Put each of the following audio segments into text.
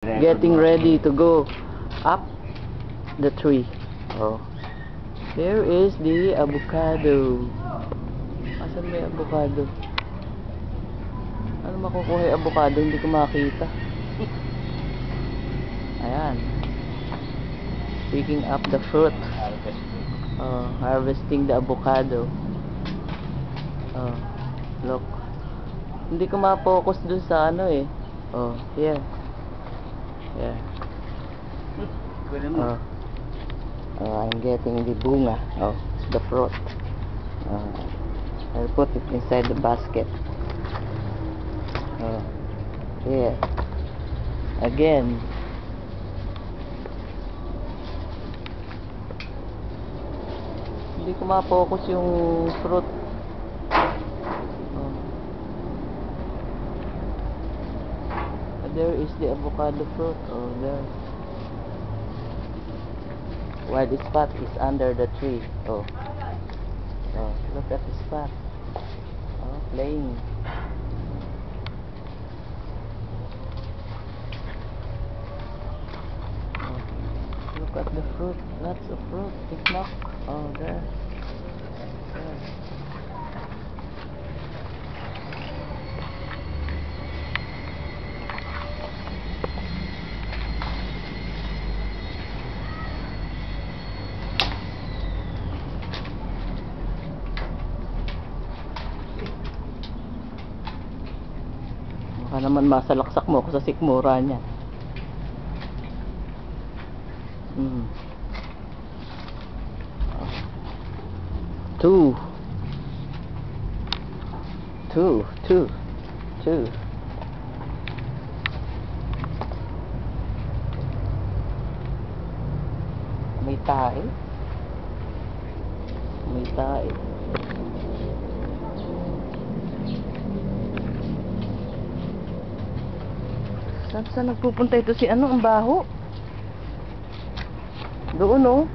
getting ready to go up the tree. Oh, there is the avocado. Asan may avocado? Ano makukuha yung avocado? Hindi ko makita. Ayan, picking up the fruit. Harvesting the avocado. Look, hindi ko ma-focus dun sa ano eh. Here. Yeah. I'm getting the bunga. The fruit. I'll put it inside the basket. Here. Again. Hindi ko ma-focus yung fruit. There is the avocado fruit. There. While the spot is under the tree. Look at the spot. Playing. Look at the fruit. Lots of fruit. It's not. There. Baka naman masalaksak mo ako sa sikmura niya. Two. May tae. Saan nagpupunta ito si ano, ang baho? Doon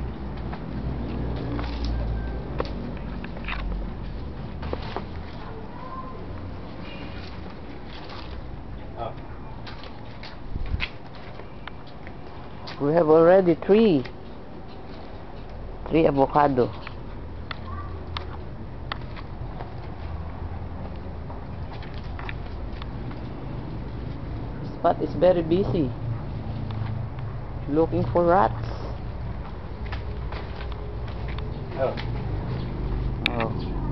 We have already three avocado. Spot is very busy looking for rats.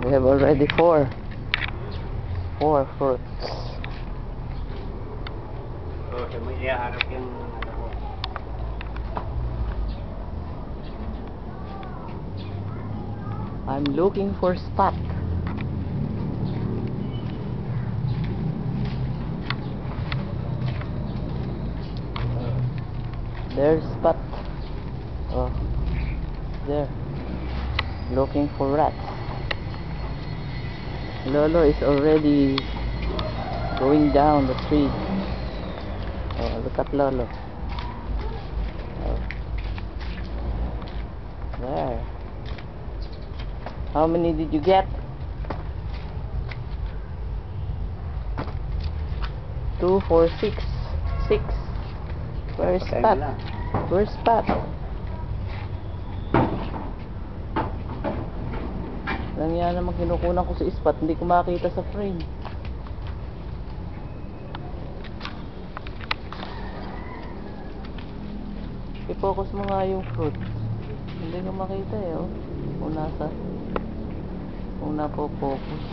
We have already four fruits. I'm looking for spot. There's spot. There. Looking for rats. Lolo is already going down the tree. Look at Lolo. There. How many did you get? 2, 4, 6. 6. Where's Spot? Where's Spot? Lang yan naman kinukunan ko si Spot. Hindi ko makita sa frame. I-focus mo nga yung fruit. Hindi ko makita kung nasa. Kung napo-focus.